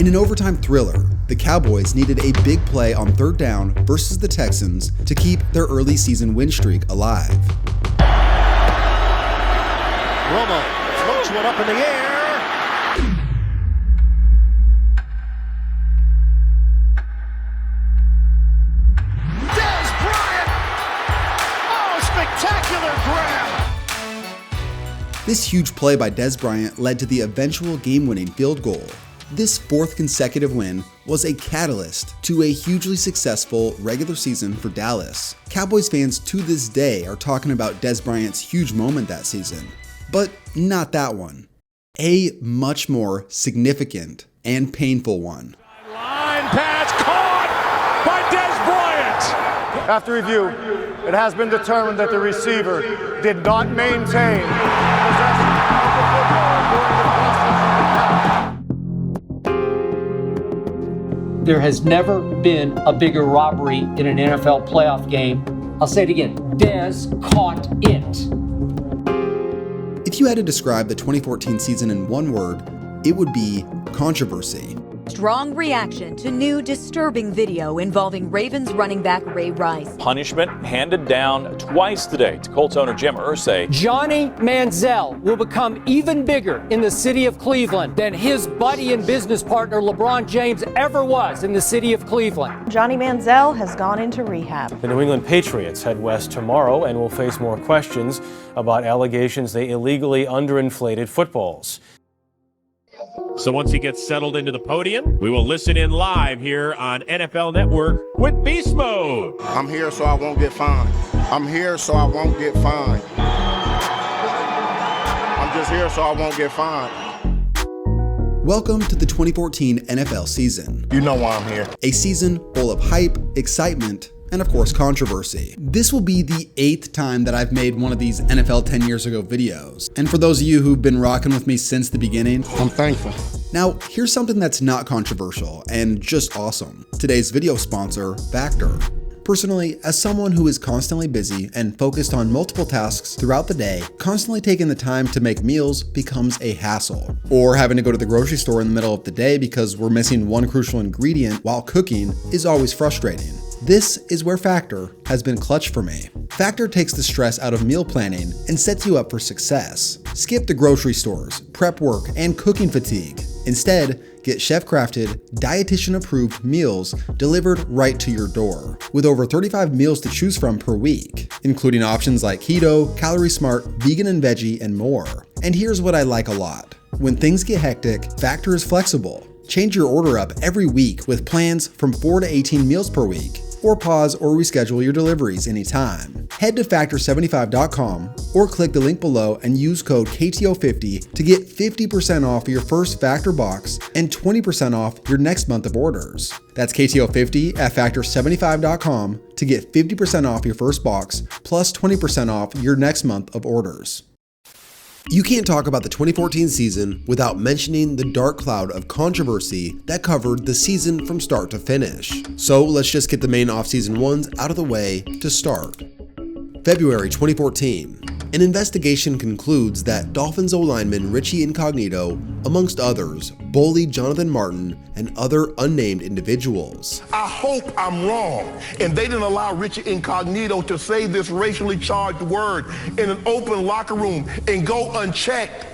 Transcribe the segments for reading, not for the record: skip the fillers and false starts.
In an overtime thriller, the Cowboys needed a big play on third down versus the Texans to keep their early season win streak alive. Romo floats one up in the air. Dez Bryant! Oh, spectacular grab! This huge play by Dez Bryant led to the eventual game-winning field goal. This fourth consecutive win was a catalyst to a hugely successful regular season for Dallas. Cowboys fans to this day are talking about Dez Bryant's huge moment that season, but not that one. A much more significant and painful one. Line pass caught by Dez Bryant. After review, it has been determined that the receiver did not maintain possession of the football during the process of the catch. There has never been a bigger robbery in an NFL playoff game. I'll say it again. Dez caught it. If you had to describe the 2014 season in one word, it would be controversy. Strong reaction to new disturbing video involving Ravens running back Ray Rice. Punishment handed down twice today to Colts owner Jim Irsay. Johnny Manziel will become even bigger in the city of Cleveland than his buddy and business partner LeBron James ever was in the city of Cleveland. Johnny Manziel has gone into rehab. The New England Patriots head west tomorrow and will face more questions about allegations they illegally underinflated footballs. So once he gets settled into the podium, we will listen in live here on NFL Network with Beast Mode. I'm here so I won't get fined. I'm here so I won't get fined. I'm just here so I won't get fined. Welcome to the 2014 NFL season. You know why I'm here. A season full of hype, excitement, and of course controversy. This will be the 8th time that I've made one of these NFL 10 years ago videos. And for those of you who've been rocking with me since the beginning, I'm thankful. Now, here's something that's not controversial and just awesome. Today's video sponsor, Factor. Personally, as someone who is constantly busy and focused on multiple tasks throughout the day, constantly taking the time to make meals becomes a hassle. Or having to go to the grocery store in the middle of the day because we're missing one crucial ingredient while cooking is always frustrating. This is where Factor has been clutch for me. Factor takes the stress out of meal planning and sets you up for success. Skip the grocery stores, prep work, and cooking fatigue. Instead, get chef-crafted, dietitian-approved meals delivered right to your door, with over 35 meals to choose from per week, including options like keto, calorie smart, vegan and veggie, and more. And here's what I like a lot. When things get hectic, Factor is flexible. Change your order up every week with plans from 4 to 18 meals per week, or pause or reschedule your deliveries anytime. Head to factor75.com or click the link below and use code KTO50 to get 50% off your first Factor box and 20% off your next month of orders. That's KTO50 at factor75.com to get 50% off your first box plus 20% off your next month of orders. You can't talk about the 2014 season without mentioning the dark cloud of controversy that covered the season from start to finish. So let's just get the main offseason ones out of the way to start. February 2014. An investigation concludes that Dolphins O-lineman Richie Incognito, amongst others, bullied Jonathan Martin and other unnamed individuals. I hope I'm wrong, and they didn't allow Richie Incognito to say this racially charged word in an open locker room and go unchecked.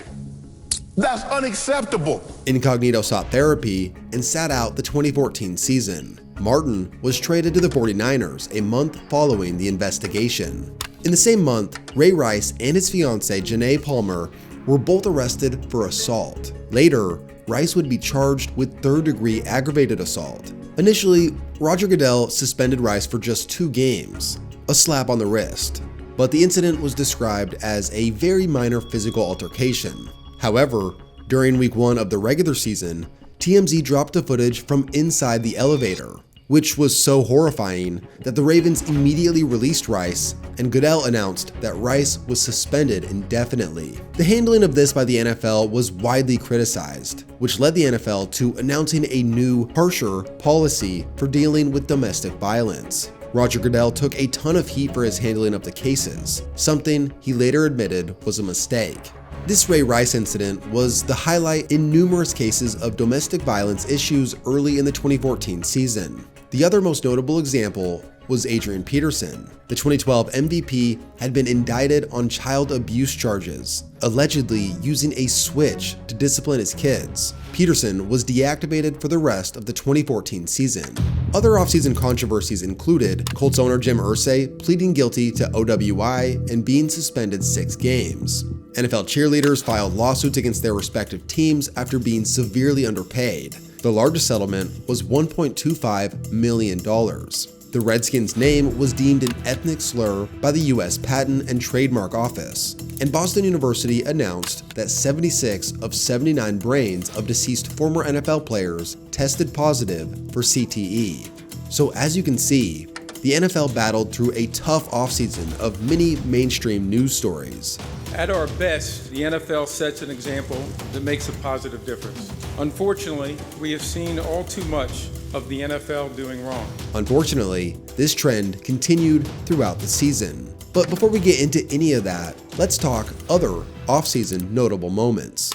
That's unacceptable. Incognito sought therapy and sat out the 2014 season. Martin was traded to the 49ers a month following the investigation. In the same month, Ray Rice and his fiancée Janae Palmer were both arrested for assault. Later, Rice would be charged with third-degree aggravated assault. Initially, Roger Goodell suspended Rice for just 2 games, a slap on the wrist, but the incident was described as a very minor physical altercation. However, during week 1 of the regular season, TMZ dropped the footage from inside the elevator, which was so horrifying that the Ravens immediately released Rice, and Goodell announced that Rice was suspended indefinitely. The handling of this by the NFL was widely criticized, which led the NFL to announcing a new, harsher policy for dealing with domestic violence. Roger Goodell took a ton of heat for his handling of the cases, something he later admitted was a mistake. This Ray Rice incident was the highlight in numerous cases of domestic violence issues early in the 2014 season. The other most notable example was Adrian Peterson. The 2012 MVP had been indicted on child abuse charges, allegedly using a switch to discipline his kids. Peterson was deactivated for the rest of the 2014 season. Other offseason controversies included Colts owner Jim Irsay pleading guilty to OWI and being suspended 6 games. NFL cheerleaders filed lawsuits against their respective teams after being severely underpaid. The largest settlement was $1.25 million. The Redskins' name was deemed an ethnic slur by the U.S. Patent and Trademark Office, and Boston University announced that 76 of 79 brains of deceased former NFL players tested positive for CTE. So as you can see, the NFL battled through a tough offseason of many mainstream news stories. At our best, the NFL sets an example that makes a positive difference. Unfortunately, we have seen all too much of the NFL doing wrong. Unfortunately, this trend continued throughout the season. But before we get into any of that, let's talk other offseason notable moments.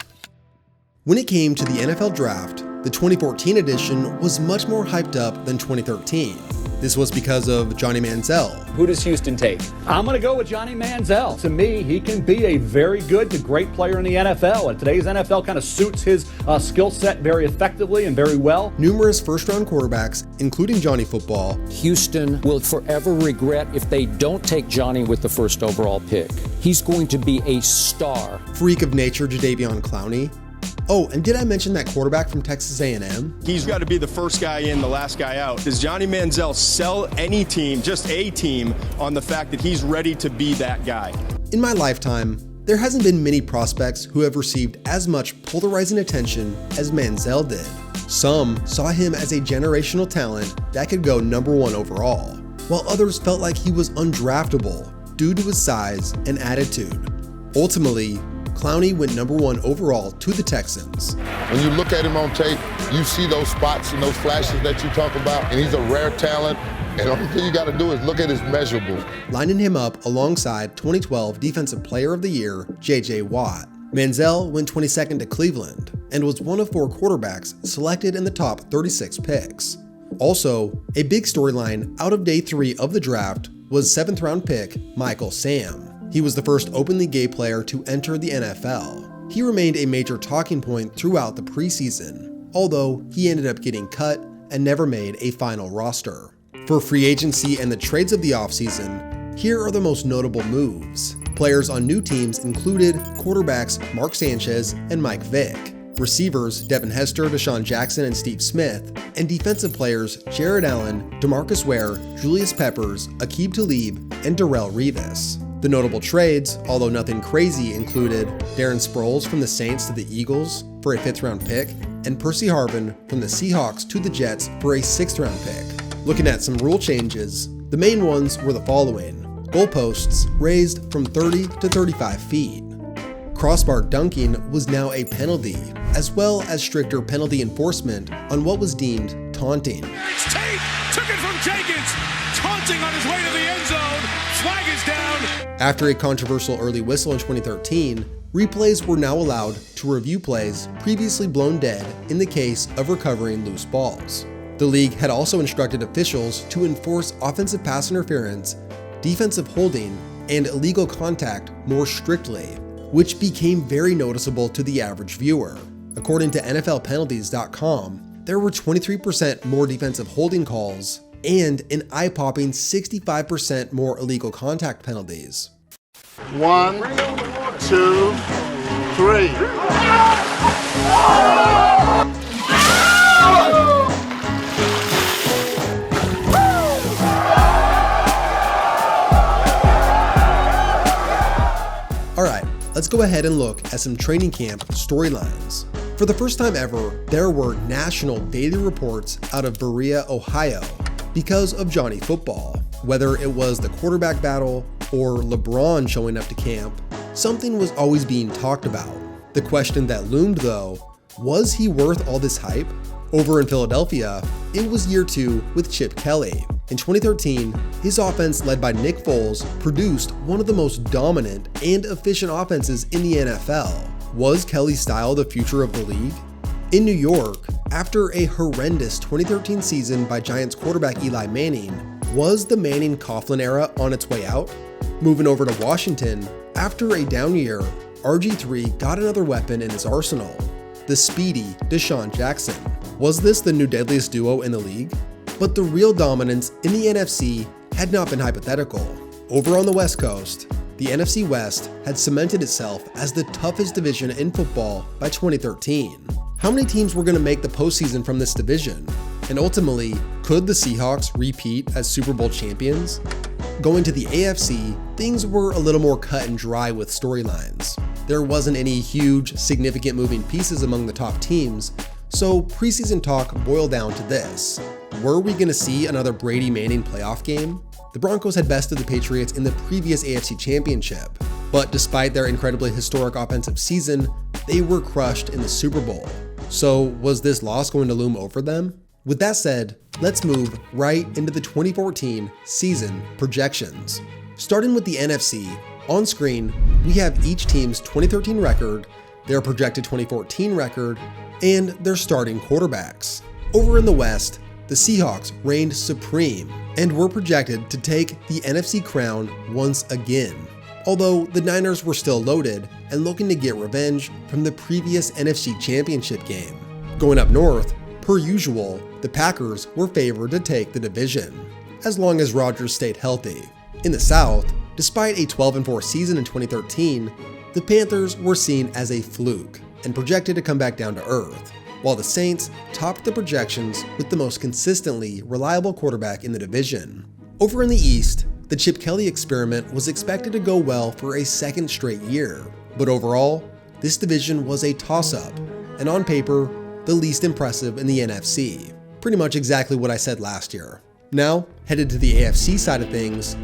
When it came to the NFL draft, the 2014 edition was much more hyped up than 2013. This was because of Johnny Manziel. Who does Houston take? I'm going to go with Johnny Manziel. To me, he can be a very good to great player in the NFL, and today's NFL kind of suits his skill set very effectively and very well. Numerous first-round quarterbacks, including Johnny Football. Houston will forever regret if they don't take Johnny with the first overall pick. He's going to be a star. Freak of nature Jadeveon Clowney. Oh, and did I mention that quarterback from Texas A&M? He's got to be the first guy in, the last guy out. Does Johnny Manziel sell any team, just a team, on the fact that he's ready to be that guy? In my lifetime, there hasn't been many prospects who have received as much polarizing attention as Manziel did. Some saw him as a generational talent that could go #1 overall, while others felt like he was undraftable due to his size and attitude. Ultimately, Clowney went #1 overall to the Texans. When you look at him on tape, you see those spots and those flashes that you talk about, and he's a rare talent, and the only thing you got to do is look at his measurables. Lining him up alongside 2012 Defensive Player of the Year, J.J. Watt. Manziel went 22nd to Cleveland and was one of 4 quarterbacks selected in the top 36 picks. Also, a big storyline out of day 3 of the draft was 7th-round pick Michael Sam. He was the first openly gay player to enter the NFL. He remained a major talking point throughout the preseason, although he ended up getting cut and never made a final roster. For free agency and the trades of the offseason, here are the most notable moves. Players on new teams included quarterbacks Mark Sanchez and Mike Vick, receivers Devin Hester, Deshaun Jackson, and Steve Smith, and defensive players Jared Allen, DeMarcus Ware, Julius Peppers, Aqib Talib, and Darrelle Revis. The notable trades, although nothing crazy, included Darren Sproles from the Saints to the Eagles for a 5th-round pick, and Percy Harvin from the Seahawks to the Jets for a 6th-round pick. Looking at some rule changes, the main ones were the following. Goalposts raised from 30 to 35 feet. Crossbar dunking was now a penalty, as well as stricter penalty enforcement on what was deemed taunting. It's Tate, took it from Jenkins, taunting on his way to the end zone, flag is down. After a controversial early whistle in 2013, replays were now allowed to review plays previously blown dead in the case of recovering loose balls. The league had also instructed officials to enforce offensive pass interference, defensive holding, and illegal contact more strictly, which became very noticeable to the average viewer. According to NFLpenalties.com, there were 23% more defensive holding calls and an eye-popping 65% more illegal contact penalties. 1, 2, 3. Alright, let's go ahead and look at some training camp storylines. For the first time ever, there were national daily reports out of Berea, Ohio, because of Johnny Football. Whether it was the quarterback battle or LeBron showing up to camp, something was always being talked about. The question that loomed though, was he worth all this hype? Over in Philadelphia, it was year 2 with Chip Kelly. In 2013, his offense, led by Nick Foles, produced one of the most dominant and efficient offenses in the NFL. Was Kelly's style the future of the league? In New York, after a horrendous 2013 season by Giants quarterback Eli Manning, was the Manning-Coughlin era on its way out? Moving over to Washington, after a down year, RG3 got another weapon in his arsenal, the speedy Deshaun Jackson. Was this the new deadliest duo in the league? But the real dominance in the NFC had not been hypothetical. Over on the West Coast, the NFC West had cemented itself as the toughest division in football by 2013. How many teams were going to make the postseason from this division? And ultimately, could the Seahawks repeat as Super Bowl champions? Going to the AFC, things were a little more cut and dry with storylines. There wasn't any huge, significant moving pieces among the top teams, so preseason talk boiled down to this. Were we going to see another Brady Manning playoff game? The Broncos had bested the Patriots in the previous AFC Championship, but despite their incredibly historic offensive season, they were crushed in the Super Bowl. So was this loss going to loom over them? With that said, let's move right into the 2014 season projections. Starting with the NFC, on screen, we have each team's 2013 record, their projected 2014 record, and their starting quarterbacks. Over in the West, the Seahawks reigned supreme and were projected to take the NFC crown once again, although the Niners were still loaded and looking to get revenge from the previous NFC Championship game. Going up north, per usual, the Packers were favored to take the division, as long as Rodgers stayed healthy. In the South, despite a 12-4 season in 2013, the Panthers were seen as a fluke and projected to come back down to earth, while the Saints topped the projections with the most consistently reliable quarterback in the division. Over in the East, the Chip Kelly experiment was expected to go well for a second straight year, but overall, this division was a toss-up, and on paper, the least impressive in the NFC. Pretty much exactly what I said last year. Now, headed to the AFC side of things,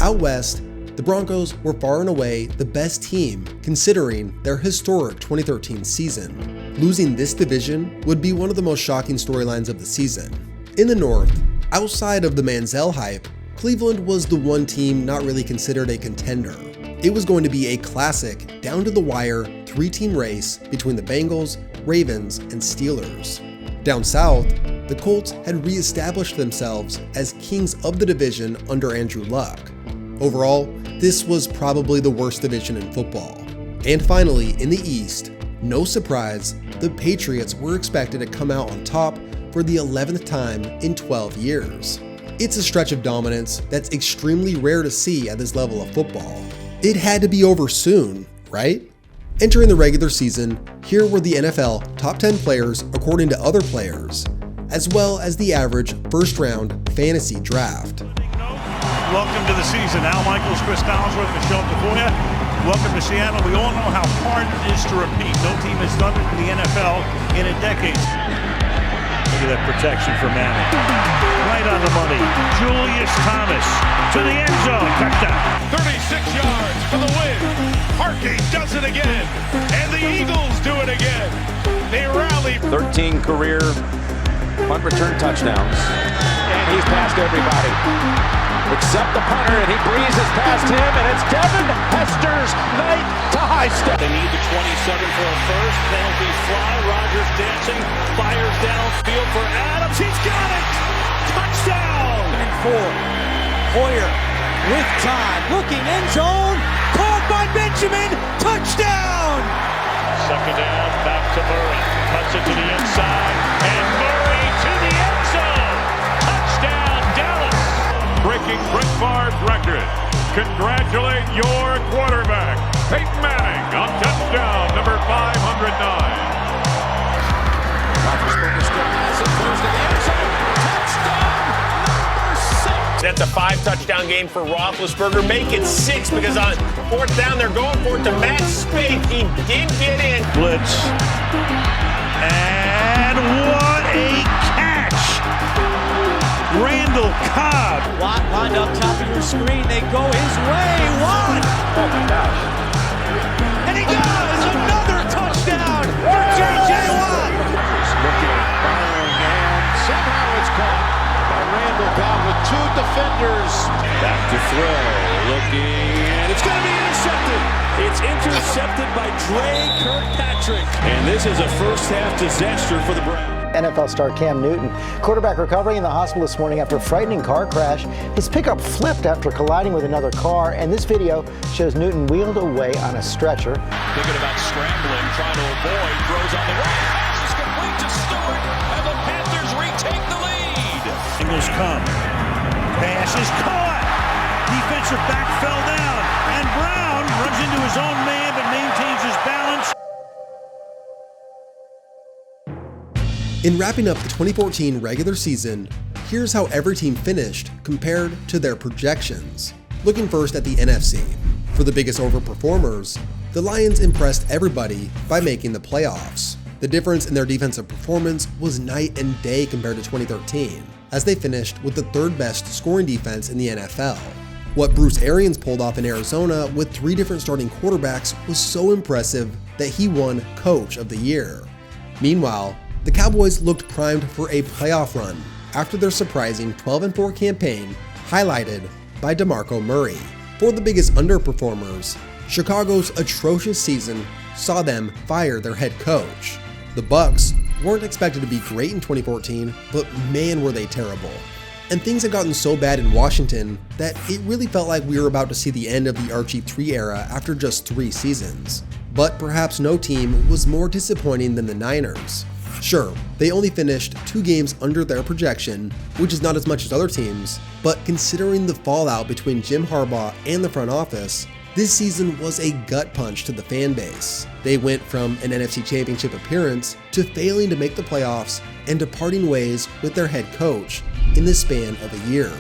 out west, the Broncos were far and away the best team considering their historic 2013 season. Losing this division would be one of the most shocking storylines of the season. In the North, outside of the Manziel hype, Cleveland was the one team not really considered a contender. It was going to be a classic, down-to-the-wire, three-team race between the Bengals, Ravens, and Steelers. Down south, the Colts had re-established themselves as kings of the division under Andrew Luck. Overall, this was probably the worst division in football. And finally, in the East, no surprise, the Patriots were expected to come out on top for the 11th time in 12 years. It's a stretch of dominance that's extremely rare to see at this level of football. It had to be over soon, right? Entering the regular season, here were the NFL top 10 players according to other players, as well as the average first-round fantasy draft. Welcome to the season. Al Michaels, Chris Collinsworth, Michelle Tafoya. Welcome to Seattle. We all know how hard it is to repeat. No team has done it in the NFL in a decade. Look at that protection for Manning. Right on the money. Julius Thomas to the end zone. Touchdown. 36 yards for the win. Harkey does it again. And the Eagles do it again. They rally. 13 career punt return touchdowns. And he's passed everybody. Except the punter, and he breezes past him, and it's Devin Hester's night to high step. They need the 27 for a first. Penalties fly. Rodgers dancing. Fires downfield for Adams. He's got it! Touchdown! And 4. Hoyer with time. Looking end zone. Caught by Benjamin. Touchdown! Second down. Back to Murray. Cuts it to the inside. And Murray to the end zone. Touchdown, Dallas. Breaking Brett Favre's record. Congratulate your quarterback, Peyton Manning, on touchdown number 509. That's a 5-touchdown game for Roethlisberger. Make it 6 because on 4th down they're going for it to Matt Spade. He did get in. Blitz. And what a catch! Randall Cobb. Watt lined up top of your screen. They go his way. Watt. Oh my gosh. And he does another touchdown for J.J. Watt. He's looking, firing, and somehow it's caught by Randall Cobb with 2 defenders. Back to throw, looking, and it's going to be intercepted. It's intercepted by Dre Kirkpatrick. And this is a first-half disaster for the Browns. NFL star Cam Newton, quarterback, recovering in the hospital this morning after a frightening car crash. His pickup flipped after colliding with another car, and this video shows Newton wheeled away on a stretcher. Thinking about scrambling, trying to avoid, throws on the right. Pass is complete to Stewart, and the Panthers retake the lead. Bengals come. Pass is caught. Defensive back fell down, and Brown runs into his own man but maintains his balance. In wrapping up the 2014 regular season, here's how every team finished compared to their projections. Looking first at the NFC. For the biggest overperformers, the Lions impressed everybody by making the playoffs. The difference in their defensive performance was night and day compared to 2013, as they finished with the third best scoring defense in the NFL. What Bruce Arians pulled off in Arizona with 3 different starting quarterbacks was so impressive that he won Coach of the Year. Meanwhile, the Cowboys looked primed for a playoff run after their surprising 12-4 campaign, highlighted by DeMarco Murray. For the biggest underperformers, Chicago's atrocious season saw them fire their head coach. The Bucs weren't expected to be great in 2014, but man were they terrible. And things had gotten so bad in Washington that it really felt like we were about to see the end of the RG3 era after just 3 seasons. But perhaps no team was more disappointing than the Niners. Sure, they only finished 2 games under their projection, which is not as much as other teams, but considering the fallout between Jim Harbaugh and the front office, this season was a gut punch to the fan base. They went from an NFC Championship appearance to failing to make the playoffs and departing ways with their head coach in the span of a year.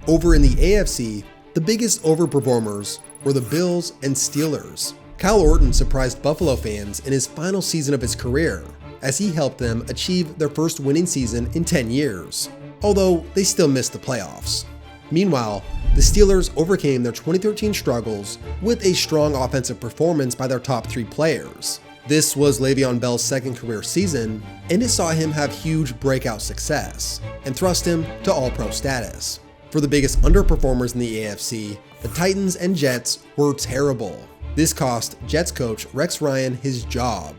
Over in the AFC, the biggest overperformers were the Bills and Steelers. Kyle Orton surprised Buffalo fans in his final season of his career, as he helped them achieve their first winning season in 10 years, although they still missed the playoffs. Meanwhile, the Steelers overcame their 2013 struggles with a strong offensive performance by their top 3 players. This was Le'Veon Bell's second career season, and it saw him have huge breakout success, and thrust him to All-Pro status. For the biggest underperformers in the AFC, the Titans and Jets were terrible. This cost Jets coach Rex Ryan his job,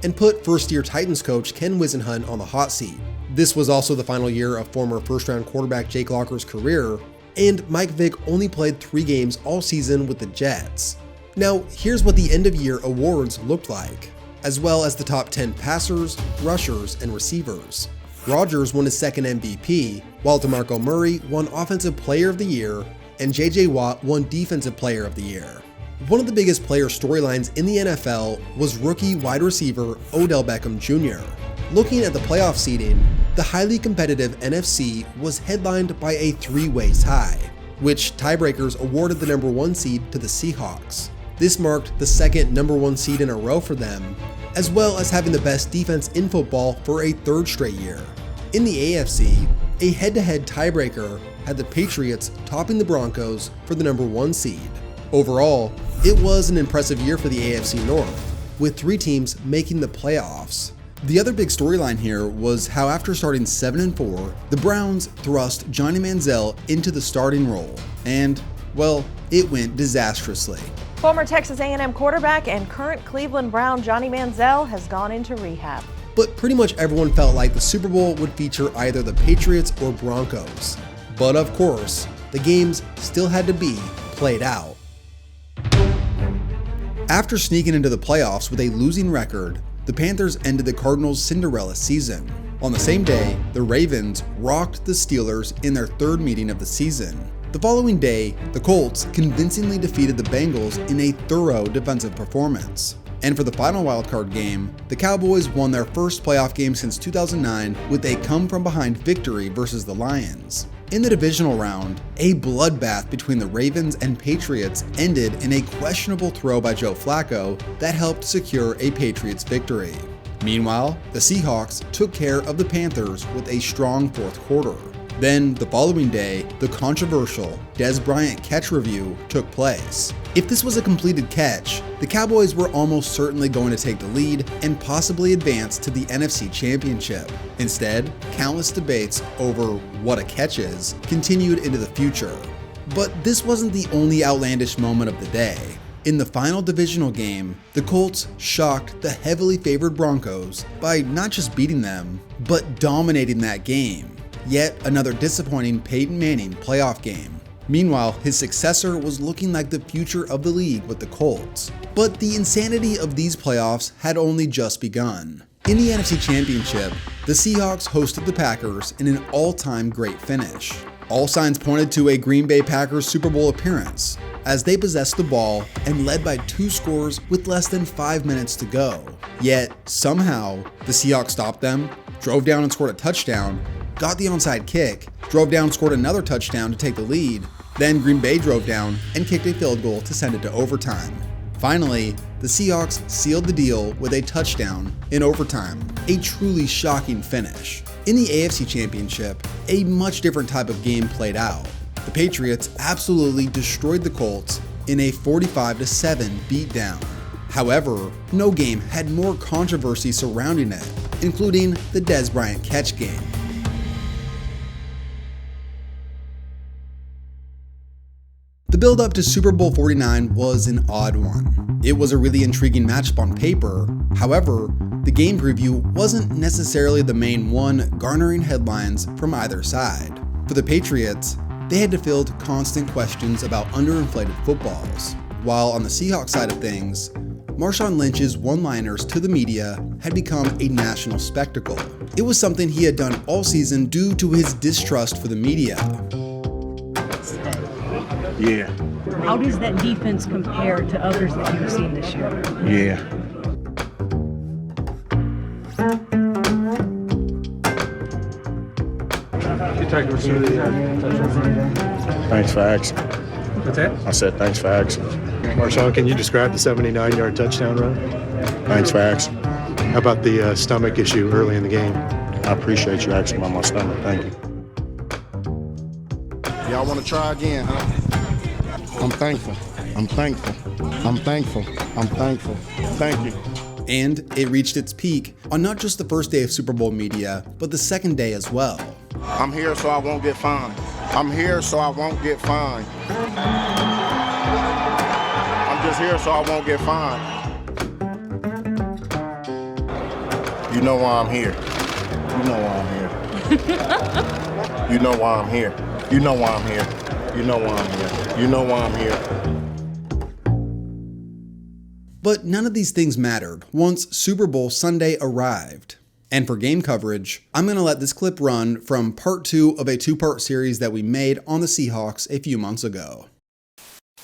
and put first-year Titans coach Ken Whisenhunt on the hot seat. This was also the final year of former first-round quarterback Jake Locker's career, and Mike Vick only played 3 games all season with the Jets. Now, here's what the end-of-year awards looked like, as well as the top 10 passers, rushers, and receivers. Rodgers won his second MVP, while DeMarco Murray won Offensive Player of the Year, and J.J. Watt won Defensive Player of the Year. One of the biggest player storylines in the NFL was rookie wide receiver Odell Beckham Jr. Looking at the playoff seeding, the highly competitive NFC was headlined by a 3-way tie, which tiebreakers awarded the number 1 seed to the Seahawks. This marked the second number 1 seed in a row for them, as well as having the best defense in football for a 3rd straight year. In the AFC, a head-to-head tiebreaker had the Patriots topping the Broncos for the number 1 seed. Overall, it was an impressive year for the AFC North, with 3 teams making the playoffs. The other big storyline here was how after starting 7-4, the Browns thrust Johnny Manziel into the starting role, and, well, it went disastrously. Former Texas A&M quarterback and current Cleveland Brown Johnny Manziel has gone into rehab. But pretty much everyone felt like the Super Bowl would feature either the Patriots or Broncos. But of course, the games still had to be played out. After sneaking into the playoffs with a losing record, the Panthers ended the Cardinals' Cinderella season. On the same day, the Ravens rocked the Steelers in their 3rd meeting of the season. The following day, the Colts convincingly defeated the Bengals in a thorough defensive performance. And for the final wildcard game, the Cowboys won their first playoff game since 2009 with a come-from-behind victory versus the Lions. In the divisional round, a bloodbath between the Ravens and Patriots ended in a questionable throw by Joe Flacco that helped secure a Patriots victory. Meanwhile, the Seahawks took care of the Panthers with a strong 4th quarter. Then, the following day, the controversial Dez Bryant catch review took place. If this was a completed catch, the Cowboys were almost certainly going to take the lead and possibly advance to the NFC Championship. Instead, countless debates over what a catch is continued into the future. But this wasn't the only outlandish moment of the day. In the final divisional game, the Colts shocked the heavily favored Broncos by not just beating them, but dominating that game. Yet another disappointing Peyton Manning playoff game. Meanwhile, his successor was looking like the future of the league with the Colts. But the insanity of these playoffs had only just begun. In the NFC Championship, the Seahawks hosted the Packers in an all-time great finish. All signs pointed to a Green Bay Packers Super Bowl appearance, as they possessed the ball and led by 2 scores with less than 5 minutes to go. Yet, somehow, the Seahawks stopped them, drove down and scored a touchdown, got the onside kick, drove down and scored another touchdown to take the lead, then Green Bay drove down and kicked a field goal to send it to overtime. Finally, the Seahawks sealed the deal with a touchdown in overtime, a truly shocking finish. In the AFC Championship, a much different type of game played out. The Patriots absolutely destroyed the Colts in a 45-7 beatdown. However, no game had more controversy surrounding it, including the Dez Bryant catch game. The build-up to Super Bowl 49 was an odd one. It was a really intriguing matchup on paper. However, the game preview wasn't necessarily the main one garnering headlines from either side. For the Patriots, they had to field constant questions about underinflated footballs, while on the Seahawks side of things, Marshawn Lynch's one-liners to the media had become a national spectacle. It was something he had done all season due to his distrust for the media. Yeah. How does that defense compare to others that you've seen this year? Yeah. Thanks for asking. What's that? I said thanks for asking. Marshawn, can you describe the 79-yard touchdown run? Thanks for asking. How about the stomach issue early in the game? I appreciate you asking about my stomach. Thank you. Y'all want to try again, huh? I'm thankful. I'm thankful. I'm thankful. I'm thankful. Thank you. And it reached its peak on not just the first day of Super Bowl media, but the second day as well. I'm here so I won't get fined. I'm here so I won't get fined. I'm just here so I won't get fined. You know why I'm here. You know why I'm here. You know why I'm here. You know why I'm here. You know why I'm here. You know why I'm here. But none of these things mattered once Super Bowl Sunday arrived. And for game coverage, I'm going to let this clip run from part 2 of a 2-part series that we made on the Seahawks a few months ago.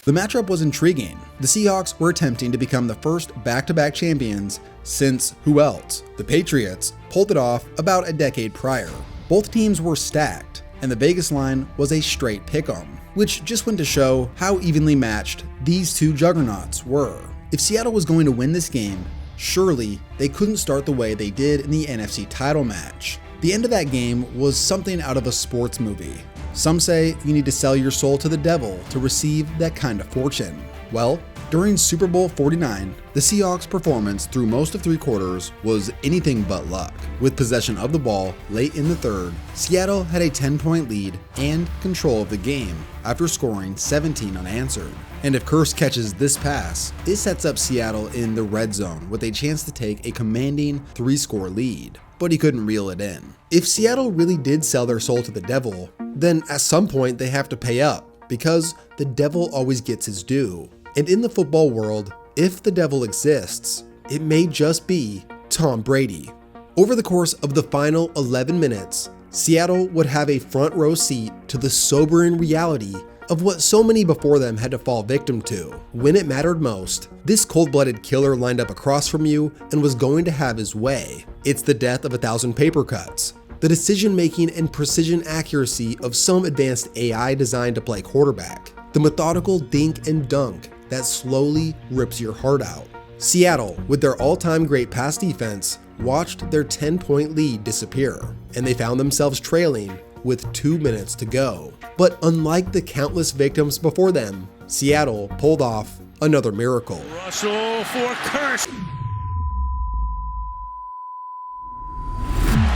The matchup was intriguing. The Seahawks were attempting to become the first back-to-back champions since who else? The Patriots pulled it off about a decade prior. Both teams were stacked, and the Vegas line was a straight pick'em, which just went to show how evenly matched these two juggernauts were. If Seattle was going to win this game, surely they couldn't start the way they did in the NFC title match. The end of that game was something out of a sports movie. Some say you need to sell your soul to the devil to receive that kind of fortune. Well, during Super Bowl 49, the Seahawks' performance through most of 3 quarters was anything but luck. With possession of the ball late in the third, Seattle had a 10-point lead and control of the game after scoring 17 unanswered. And if Kearse catches this pass, it sets up Seattle in the red zone with a chance to take a commanding 3-score lead. But he couldn't reel it in. If Seattle really did sell their soul to the devil, then at some point they have to pay up, because the devil always gets his due. And in the football world, if the devil exists, it may just be Tom Brady. Over the course of the final 11 minutes, Seattle would have a front row seat to the sobering reality of what so many before them had to fall victim to. When it mattered most, this cold-blooded killer lined up across from you and was going to have his way. It's the death of 1,000 paper cuts. The decision-making and precision accuracy of some advanced AI designed to play quarterback. The methodical dink and dunk that slowly rips your heart out. Seattle, with their all-time great pass defense, watched their 10-point lead disappear, and they found themselves trailing with 2 minutes to go. But unlike the countless victims before them, Seattle pulled off another miracle. Russell for Kirsch.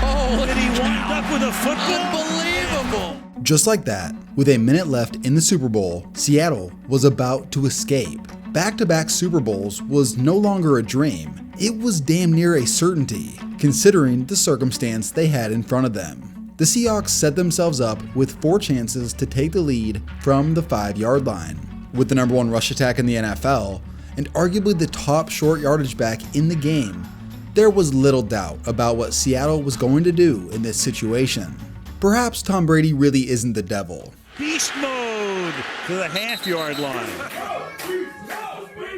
Oh, Did he wind up with a football? Unbelievable. Just like that, with a minute left in the Super Bowl, Seattle was about to escape. Back-to-back Super Bowls was no longer a dream. It was damn near a certainty, considering the circumstance they had in front of them. The Seahawks set themselves up with 4 chances to take the lead from the 5-yard line. With the #1 rush attack in the NFL, and arguably the top short yardage back in the game, there was little doubt about what Seattle was going to do in this situation. Perhaps Tom Brady really isn't the devil. Beast mode to the half-yard line.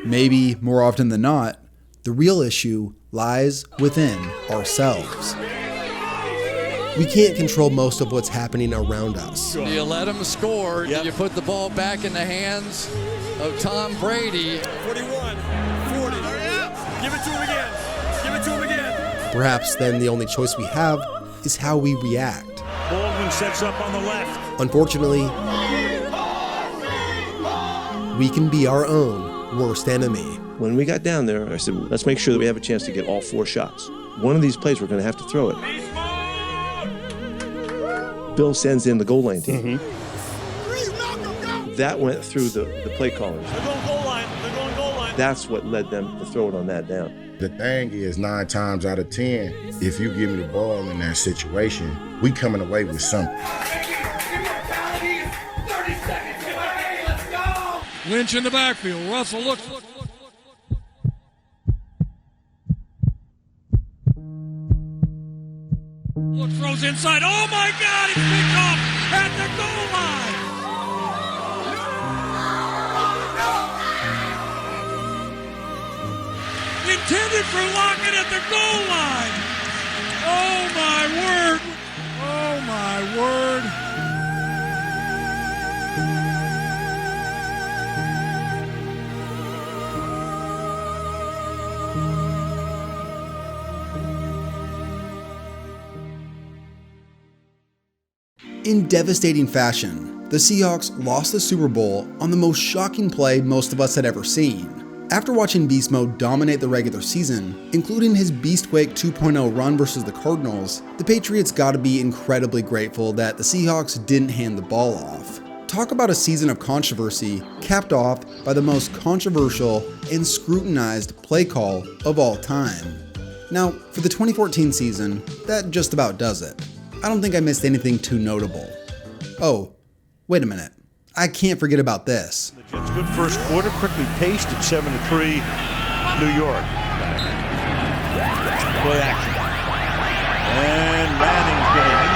Maybe, more often than not, the real issue lies within ourselves. We can't control most of what's happening around us. Do you let him score? Do you put the ball back in the hands of Tom Brady? 41, 40. Give it to him again. Give it to him again. Perhaps then the only choice we have is how we react. Baldwin sets up on the left. Unfortunately, we can be our own worst enemy. When we got down there, I said, let's make sure that we have a chance to get all 4 shots. One of these plays, we're going to have to throw it. Bill sends in the goal line team. That went through the play callers. They're going goal line. They're going goal line. That's what led them to throw it on that down. The thing is, 9 times out of 10, if you give me the ball in that situation, we coming away with something. Lynch in the backfield. Russell looks. Look, throws inside. Oh my God! It's picked off at the goal line. Intended for Lockett at the goal line. Oh my word! Oh my word! In devastating fashion, the Seahawks lost the Super Bowl on the most shocking play most of us had ever seen. After watching Beast Mode dominate the regular season, including his Beastquake 2.0 run versus the Cardinals, the Patriots gotta be incredibly grateful that the Seahawks didn't hand the ball off. Talk about a season of controversy capped off by the most controversial and scrutinized play call of all time. Now, for the 2014 season, that just about does it. I don't think I missed anything too notable. Oh, wait a minute. I can't forget about this. The Jets' good first quarter, quickly paced at 7-3, New York. Play action. And Manning's getting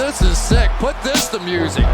This is sick. Put this to music.